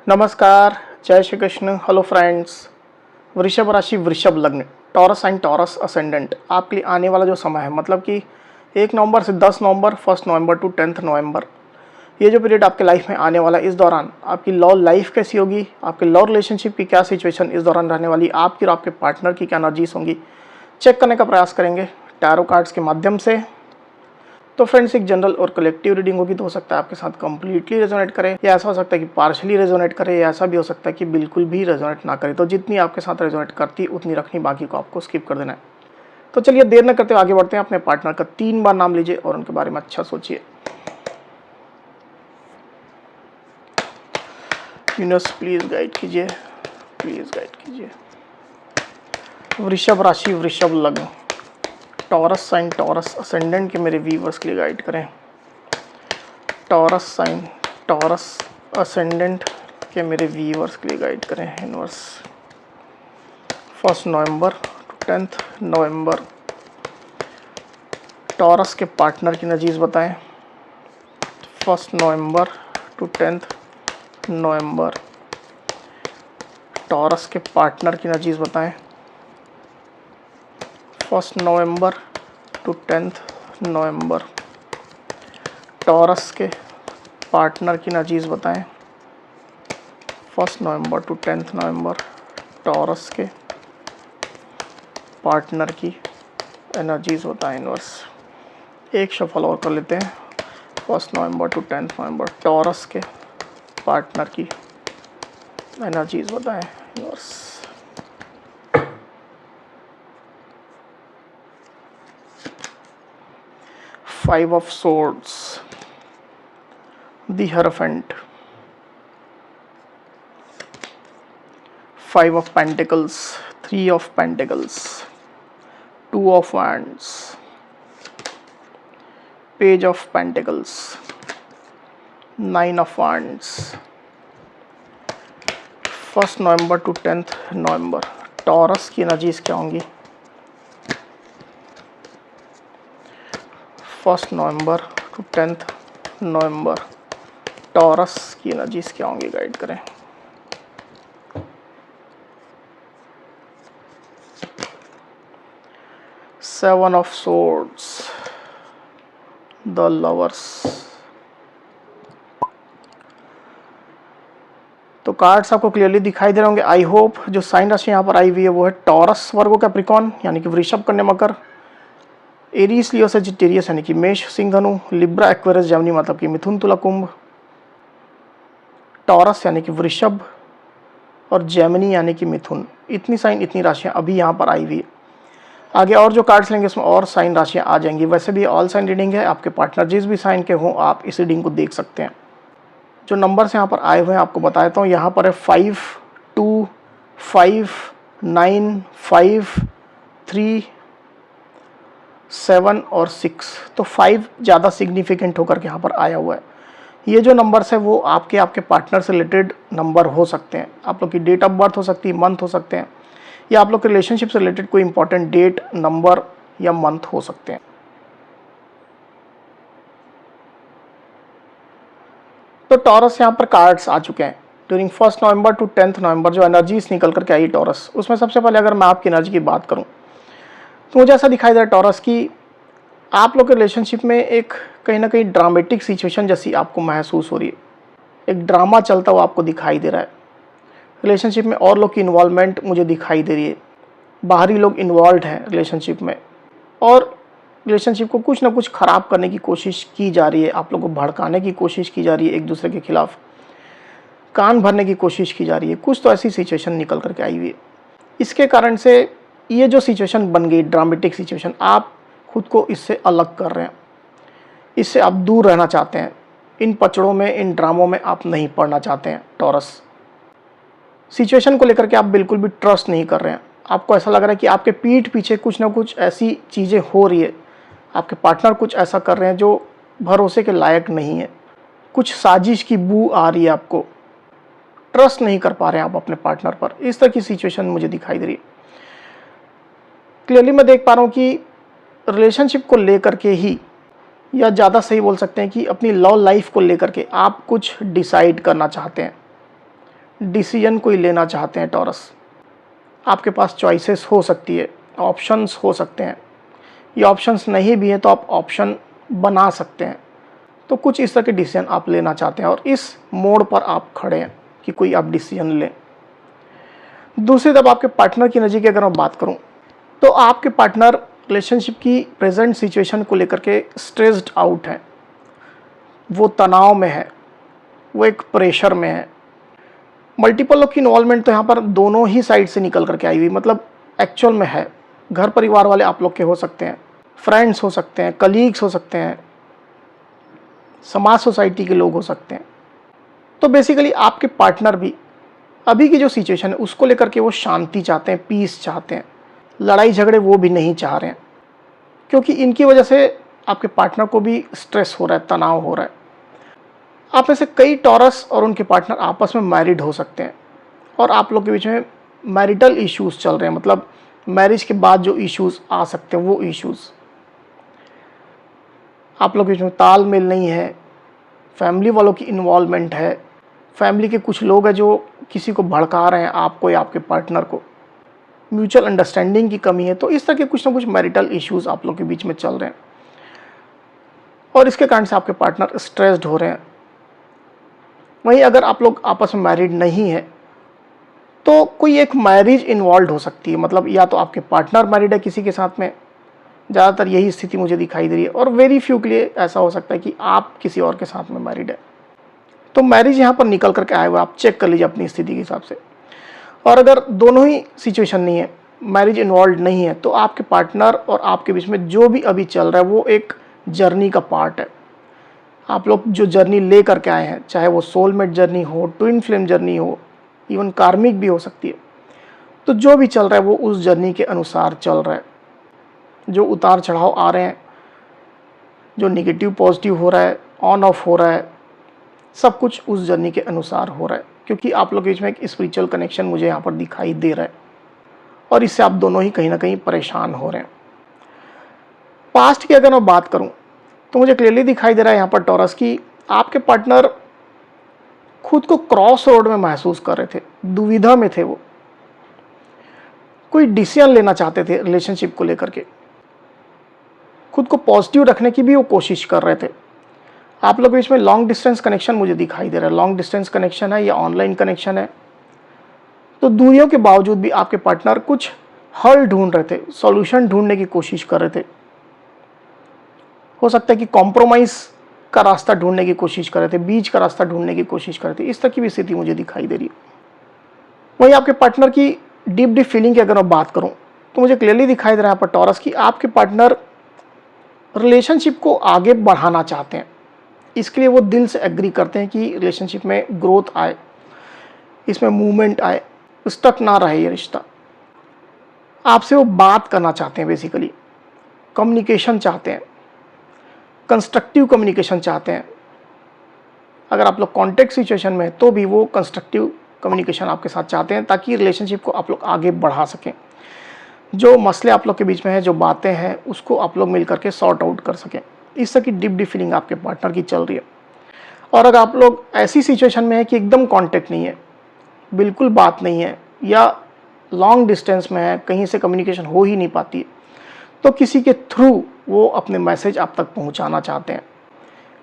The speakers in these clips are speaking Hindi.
नमस्कार, जय श्री कृष्ण। Hello friends. वृषभ राशि, वृषभ लग्न, टॉरस एंड टॉरस असेंडेंट आपके लिए आने वाला जो समय है, मतलब कि 1 नवंबर से 10 नवंबर, 1 नवंबर टू 10 नवंबर, ये जो पीरियड आपके लाइफ में आने वाला है, इस दौरान आपकी लव लाइफ कैसी होगी, आपके लव रिलेशनशिप की क्या सिचुएशन इस दौरान रहने वाली, आपकी और आपके पार्टनर की क्या एनर्जीज होंगी, चेक करने का प्रयास करेंगे टैरो कार्ड्स के माध्यम से। तो फ्रेंड्स, एक जनरल और कलेक्टिव रीडिंग होगी, तो हो सकता है आपके साथ कंप्लीटली रेजोनेट करे, या ऐसा हो सकता है कि पार्शियली रेजोनेट करे, या ऐसा भी हो सकता है कि बिल्कुल भी रेजोनेट ना करे। तो जितनी आपके साथ रेजोनेट करती उतनी रखनी, बाकी को आपको स्किप कर देना है। तो चलिए देर न करते हुए आगे बढ़ते हैं। अपने पार्टनर का 3 बार नाम लीजिए और उनके बारे में अच्छा सोचिए। यूनिवर्स प्लीज गाइड कीजिए, प्लीज गाइड कीजिए। वृषभ राशि, वृषभ लग्न, टॉरस साइन, टॉरस असेंडेंट के मेरे व्यूअर्स के लिए गाइड करें। टॉरस साइन, टॉरस असेंडेंट के मेरे व्यूअर्स के लिए गाइड करें यूनिवर्स। 1 नवंबर टू 10 नवंबर, टॉरस के पार्टनर की एनर्जीज बताएं। 1 नवंबर टू 10 नवंबर, टॉरस के पार्टनर की एनर्जीज बताएं। 1 नवंबर टू 10 नवंबर, टॉरस के पार्टनर की एनर्जीज बताएं। 1 नवंबर टू 10 नवंबर, टॉरस के पार्टनर की एनर्जीज बताएं यूनिवर्स। एक शफल और कर लेते हैं। 1 नवंबर टू 10 नवंबर, टॉरस के पार्टनर की एनर्जीज बताएं universe. Five of Swords, the Hierophant, 5 of Pentacles, 3 of Pentacles, 2 of Wands, Page of Pentacles, 9 of Wands। 1 नवंबर टू 10 नवंबर, टॉरस की एनर्जीज क्या होंगी? 1 नवंबर टू 10 नवंबर, टॉरस की एनर्जीज क्या होंगी? गाइड करें। Seven of Swords, the Lovers। तो कार्ड्स आपको क्लियरली दिखाई दे रहे होंगे। आई होप जो साइन राशि यहाँ पर आई हुई है वो है टॉरस, वर्गो, कैप्रिकॉर्न यानी कि वृषभ, कन्या, मकर, एरीज, लियो, सजिटेरियस यानी कि मेष, सिंह, धनु, लिब्रा, एक्वेरियस, जेमिनी मतलब कि मिथुन, तुला, कुंभ, टॉरस यानी कि वृषभ और जेमिनी यानी कि मिथुन। इतनी साइन, इतनी राशियां अभी यहाँ पर आई हुई है। आगे और जो कार्ड्स लेंगे उसमें और साइन राशियां आ जाएंगी। वैसे भी ऑल साइन रीडिंग है, आपके पार्टनर जिस भी साइन के हों आप इस रीडिंग को देख सकते हैं। जो नंबर्स यहाँ पर आए हुए हैं आपको बता देता हूँ। यहाँ पर है 5, 2, 5, 9, 5, 3, 7 और 6। तो 5 ज़्यादा सिग्निफिकेंट होकर के यहाँ पर आया हुआ है। ये जो नंबर्स है वो आपके पार्टनर से रिलेटेड नंबर हो सकते हैं। आप लोग की डेट ऑफ बर्थ हो सकती है, मंथ हो सकते हैं, या आप लोग के रिलेशनशिप से रिलेटेड कोई इंपॉर्टेंट डेट, नंबर या मंथ हो सकते हैं। तो टॉरस यहाँ पर कार्ड्स आ चुके हैं। ड्यूरिंग 1 नवंबर टू 10 नवंबर जो एनर्जीज निकल करके आई टॉरस, उसमें सबसे पहले अगर मैं आपकी एनर्जी की बात करूँ तो मुझे ऐसा दिखाई दे रहा है टॉरस की आप लोग के रिलेशनशिप में एक कहीं ना कहीं ड्रामेटिक सिचुएशन जैसी आपको महसूस हो रही है। एक ड्रामा चलता हुआ आपको दिखाई दे रहा है। रिलेशनशिप में और लोग की इन्वॉल्वमेंट मुझे दिखाई दे रही है। बाहरी लोग इन्वॉल्व हैं रिलेशनशिप में, और रिलेशनशिप को कुछ ना कुछ ख़राब करने की कोशिश की जा रही है। आप लोगों को भड़काने की कोशिश की जा रही है, एक दूसरे के खिलाफ कान भरने की कोशिश की जा रही है। कुछ तो ऐसी सिचुएशन निकल करके आई हुई है। इसके कारण से ये जो सिचुएशन बन गई, ड्रामेटिक सिचुएशन, आप खुद को इससे अलग कर रहे हैं, इससे आप दूर रहना चाहते हैं। इन पचड़ों में, इन ड्रामों में आप नहीं पड़ना चाहते हैं। टॉरस सिचुएशन को लेकर के आप बिल्कुल भी ट्रस्ट नहीं कर रहे हैं। आपको ऐसा लग रहा है कि आपके पीठ पीछे कुछ ना कुछ ऐसी चीज़ें हो रही है, आपके पार्टनर कुछ ऐसा कर रहे हैं जो भरोसे के लायक नहीं है। कुछ साजिश की बू आ रही है, आपको ट्रस्ट नहीं कर पा रहे हैं आप अपने पार्टनर पर। इस तरह की सिचुएशन मुझे दिखाई दे रही है। क्लियरली मैं देख पा रहा हूँ कि रिलेशनशिप को लेकर के ही, या ज़्यादा सही बोल सकते हैं कि अपनी लव लाइफ को लेकर के आप कुछ डिसाइड करना चाहते हैं। डिसीजन कोई लेना चाहते हैं टॉरस, आपके पास चॉइसेस हो सकती है, ऑप्शंस हो सकते हैं, ये ऑप्शंस नहीं भी हैं तो आप ऑप्शन बना सकते हैं। तो कुछ इस तरह के डिसीजन आप लेना चाहते हैं और इस मोड़ पर आप खड़े हैं कि कोई आप डिसीजन लें। दूसरी तरफ आपके पार्टनर की एनर्जी की अगर मैं बात करूं तो आपके पार्टनर रिलेशनशिप की प्रेजेंट सिचुएशन को लेकर के स्ट्रेस्ड आउट है, वो तनाव में है, वो एक प्रेशर में है। मल्टीपल लोग की इन्वॉल्वमेंट तो यहाँ पर दोनों ही साइड से निकल करके आई हुई, मतलब एक्चुअल में है। घर परिवार वाले आप लोग के हो सकते हैं, फ्रेंड्स हो सकते हैं, कलीग्स हो सकते हैं, समाज सोसाइटी के लोग हो सकते हैं। तो बेसिकली आपके पार्टनर भी अभी की जो सिचुएशन है उसको लेकर के वो शांति चाहते हैं, पीस चाहते हैं, लड़ाई झगड़े वो भी नहीं चाह रहे हैं, क्योंकि इनकी वजह से आपके पार्टनर को भी स्ट्रेस हो रहा है, तनाव हो रहा है। आप में से कई टॉरस और उनके पार्टनर आपस में मैरिड हो सकते हैं और आप लोग के बीच में मैरिटल इश्यूज चल रहे हैं, मतलब मैरिज के बाद जो इश्यूज आ सकते हैं वो इश्यूज। आप लोग के बीच में तालमेल नहीं है, फैमिली वालों की इन्वॉल्वमेंट है, फैमिली के कुछ लोग हैं जो किसी को भड़का रहे हैं, आपको या आपके पार्टनर को, म्यूचुअल अंडरस्टैंडिंग की कमी है। तो इस तरह के कुछ ना कुछ मैरिटल इश्यूज आप लोग के बीच में चल रहे हैं और इसके कारण से आपके पार्टनर स्ट्रेस्ड हो रहे हैं। वहीं अगर आप लोग आपस में मैरिड नहीं है तो कोई एक मैरिज इन्वॉल्व हो सकती है, मतलब या तो आपके पार्टनर मैरिड है किसी के साथ में, ज़्यादातर यही स्थिति मुझे दिखाई दे रही है, और वेरी फ्यू के लिए ऐसा हो सकता है कि आप किसी और के साथ में मैरिड है। तो मैरिज यहाँ पर निकल करके आए हुए, आप चेक कर लीजिए अपनी स्थिति के हिसाब से। और अगर दोनों ही सिचुएशन नहीं है, मैरिज इन्वॉल्व नहीं है, तो आपके पार्टनर और आपके बीच में जो भी अभी चल रहा है वो एक जर्नी का पार्ट है। आप लोग जो जर्नी ले करके आए हैं, चाहे वो सोलमेट जर्नी हो, ट्विन फ्लेम जर्नी हो, इवन कार्मिक भी हो सकती है, तो जो भी चल रहा है वो उस जर्नी के अनुसार चल रहा है। जो उतार चढ़ाव आ रहे हैं, जो नेगेटिव पॉजिटिव हो रहा है, ऑन ऑफ हो रहा है, सब कुछ उस जर्नी के अनुसार हो रहा है, क्योंकि आप लोग के बीच में एक स्पिरिचुअल कनेक्शन मुझे यहाँ पर दिखाई दे रहा है और इससे आप दोनों ही कहीं ना कहीं परेशान हो रहे हैं। पास्ट की अगर मैं बात करूँ तो मुझे क्लियरली दिखाई दे रहा है यहाँ पर टॉरस की आपके पार्टनर खुद को क्रॉस रोड में महसूस कर रहे थे, दुविधा में थे, वो कोई डिसीजन लेना चाहते थे रिलेशनशिप को लेकर के, खुद को पॉजिटिव रखने की भी वो कोशिश कर रहे थे। आप लोग इसमें लॉन्ग डिस्टेंस कनेक्शन मुझे दिखाई दे रहा है, लॉन्ग डिस्टेंस कनेक्शन है या ऑनलाइन कनेक्शन है। तो दूरियों के बावजूद भी आपके पार्टनर कुछ हल ढूंढ रहे थे, सॉल्यूशन ढूंढने की कोशिश कर रहे थे। हो सकता है कि कॉम्प्रोमाइज का रास्ता ढूंढने की कोशिश कर रहे थे, बीच का रास्ता ढूंढने की कोशिश कर रहे थे। इस तरह की भी स्थिति मुझे दिखाई दे रही है। वहीं आपके पार्टनर की डीप फीलिंग की अगर मैं बात करूं तो मुझे क्लियरली दिखाई दे रहा है यहाँ पर टॉरस की आपके पार्टनर रिलेशनशिप को आगे बढ़ाना चाहते हैं। इसके लिए वो दिल से एग्री करते हैं कि रिलेशनशिप में ग्रोथ आए, इसमें मूवमेंट आए, स्टक ना रहे ये रिश्ता। आपसे वो बात करना चाहते हैं, बेसिकली कम्युनिकेशन चाहते हैं, कंस्ट्रक्टिव कम्युनिकेशन चाहते हैं। अगर आप लोग कॉन्टेक्ट सिचुएशन में तो भी वो कंस्ट्रक्टिव कम्युनिकेशन आपके साथ चाहते हैं ताकि रिलेशनशिप को आप लोग आगे बढ़ा सकें। जो मसले आप लोग के बीच में है, जो बातें हैं, उसको आप लोग मिल करके सॉर्ट आउट कर सकें। इस तरह की डीप फीलिंग आपके पार्टनर की चल रही है। और अगर आप लोग ऐसी सिचुएशन में है कि एकदम कॉन्टेक्ट नहीं है, बिल्कुल बात नहीं है, या लॉन्ग डिस्टेंस में है, कहीं से कम्युनिकेशन हो ही नहीं पाती, तो किसी के थ्रू वो अपने मैसेज आप तक पहुंचाना चाहते हैं।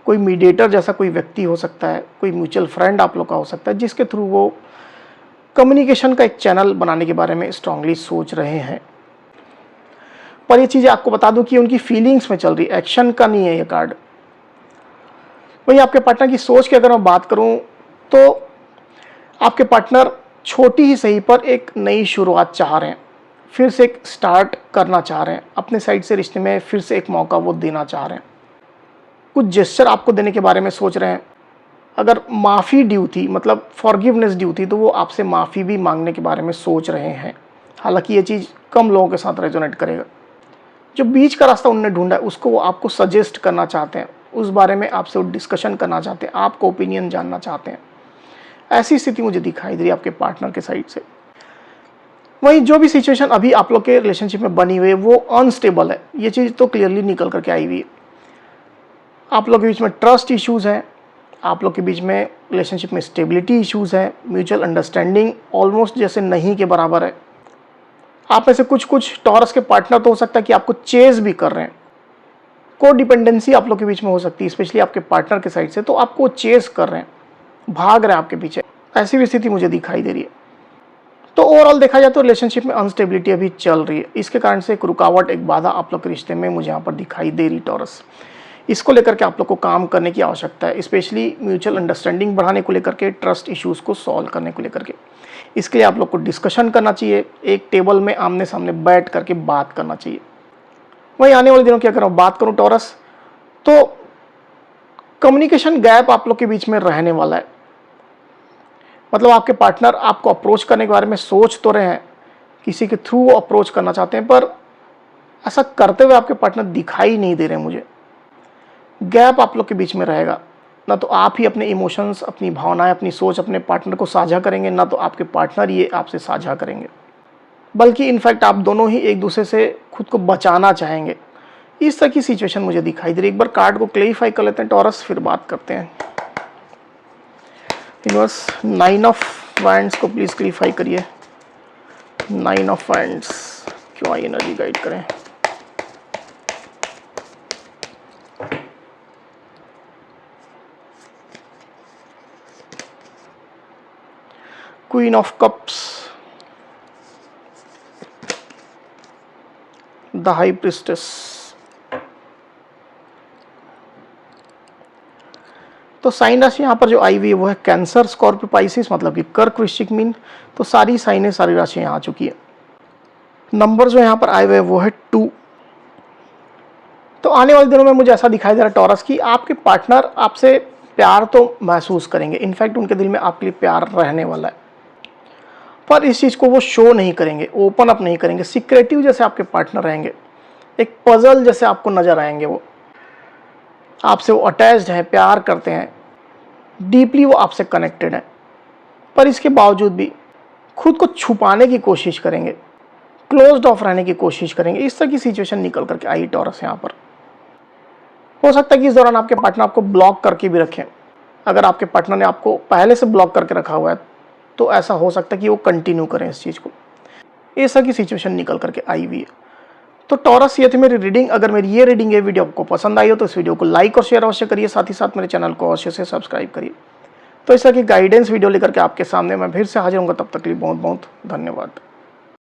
कोई मीडिएटर जैसा कोई व्यक्ति हो सकता है, कोई म्यूचुअल फ्रेंड आप लोग का हो सकता है, जिसके थ्रू वो कम्युनिकेशन का एक चैनल बनाने के बारे में स्ट्रांगली सोच रहे हैं। पर ये चीज़ें आपको बता दूं कि उनकी फीलिंग्स में चल रही, एक्शन का नहीं है ये कार्ड। वही आपके पार्टनर की सोच की अगर मैं बात करूं तो आपके पार्टनर छोटी ही सही पर एक नई शुरुआत चाह रहे हैं, फिर से एक स्टार्ट करना चाह रहे हैं, अपने साइड से रिश्ते में फिर से एक मौका वो देना चाह रहे हैं। कुछ जेस्चर आपको देने के बारे में सोच रहे हैं। अगर माफ़ी ड्यू थी, मतलब फॉरगिवनेस ड्यू थी, तो वो आपसे माफ़ी भी मांगने के बारे में सोच रहे हैं। हालांकि ये चीज़ कम लोगों के साथ रेजोनेट करेगा। जो बीच का रास्ता उन्होंने ढूंढा है उसको वो आपको सजेस्ट करना चाहते हैं, उस बारे में आपसे वो डिस्कशन करना चाहते हैं, आपको ओपिनियन जानना चाहते हैं। ऐसी स्थिति मुझे दिखाई दे रही है आपके पार्टनर के साइड से। वहीं जो भी सिचुएशन अभी आप लोग के रिलेशनशिप में बनी हुई है वो अनस्टेबल है, ये चीज़ तो क्लियरली निकल करके आई हुई है। आप लोग के बीच में ट्रस्ट इश्यूज़ हैं, आप लोग के बीच में रिलेशनशिप में स्टेबिलिटी इश्यूज़ हैं, म्यूचुअल अंडरस्टैंडिंग ऑलमोस्ट जैसे नहीं के बराबर है। आप में से कुछ टॉरस के पार्टनर तो हो सकता है कि आपको चेज भी कर रहे हैं, को डिपेंडेंसी आप लोग के बीच में हो सकती है, स्पेशली आपके पार्टनर के साइड से, तो आपको चेज कर रहे हैं, भाग रहे हैं आपके पीछे, ऐसी भी स्थिति मुझे दिखाई दे रही है। तो ओवरऑल देखा जाए तो रिलेशनशिप में अनस्टेबिलिटी अभी चल रही है, इसके कारण से एक रुकावट, एक बाधा आप लोग के रिश्ते में मुझे यहाँ पर दिखाई दे रही टॉरस। इसको लेकर के आप लोग को काम करने की आवश्यकता है, स्पेशली म्यूचुअल अंडरस्टैंडिंग बढ़ाने को लेकर के, ट्रस्ट इश्यूज़ को सॉल्व करने को लेकर के। इसके लिए आप लोग को डिस्कशन करना चाहिए, एक टेबल में आमने सामने बैठ करके बात करना चाहिए। वहीं आने वाले दिनों की अगर मैं बात करूं टॉरस, तो कम्युनिकेशन गैप आप लोग के बीच में रहने वाला है। मतलब आपके पार्टनर आपको अप्रोच करने के बारे में सोच तो रहे हैं, किसी के थ्रू अप्रोच करना चाहते हैं, पर ऐसा करते हुए आपके पार्टनर दिखाई नहीं दे रहे हैं मुझे। गैप आप लोग के बीच में रहेगा, ना तो आप ही अपने इमोशंस, अपनी भावनाएं, अपनी सोच अपने पार्टनर को साझा करेंगे, ना तो आपके पार्टनर ये आपसे साझा करेंगे, बल्कि इनफैक्ट आप दोनों ही एक दूसरे से खुद को बचाना चाहेंगे। इस तरह की सिचुएशन मुझे दिखाई दे रही है। एक बार कार्ड को क्लेरिफाई कर लेते हैं टॉरस, फिर बात करते हैं। यूनिवर्स, 9 ऑफ वैंड्स को प्लीज क्लेरिफाई करिए। 9 ऑफ वैंड्स क्यों आई एनर्जी गाइड करें। Queen of cups, the high priestess. तो साइन राशि यहाँ पर जो आई हुई है वो है कैंसर, स्कॉर्पियो, पाइसिस, मतलब कि कर्क, वृश्चिक, मीन। तो सारी साइनें, सारी राशियाँ यहाँ आ चुकी है। नंबर जो यहाँ पर आए हुए हैं वो है 2। तो आने वाले दिनों में मुझे ऐसा दिखाई दे रहा है टॉरस कि आपके पार्टनर आपसे प्यार तो महसूस करेंगे, इनफैक्ट उनके दिल में आपके लिए प्यार रहने वाला है, पर इस चीज़ को वो शो नहीं करेंगे, ओपन अप नहीं करेंगे, सीक्रेटिव जैसे आपके पार्टनर रहेंगे, एक पजल जैसे आपको नजर आएंगे। वो आपसे वो अटैच्ड है, प्यार करते हैं, डीपली वो आपसे कनेक्टेड है, पर इसके बावजूद भी खुद को छुपाने की कोशिश करेंगे, क्लोज्ड ऑफ रहने की कोशिश करेंगे। इस तरह की सिचुएशन निकल करके आई टॉरस यहाँ पर। हो सकता है कि इस दौरान आपके पार्टनर आपको ब्लॉक करके भी रखें। अगर आपके पार्टनर ने आपको पहले से ब्लॉक करके रखा हुआ है तो ऐसा हो सकता है कि वो कंटिन्यू करें इस चीज़ को। इस तरह की सिचुएशन निकल करके आई हुई है। तो टॉरस, ये थी मेरी रीडिंग। अगर मेरी ये रीडिंग, ये वीडियो आपको पसंद आई हो तो इस वीडियो को लाइक और शेयर अवश्य करिए, साथ ही साथ मेरे चैनल को अवश्य से सब्सक्राइब करिए। तो इस तरह की गाइडेंस वीडियो लेकर के आपके सामने मैं फिर से हाजिर होऊंगा, तब तक के लिए बहुत बहुत धन्यवाद।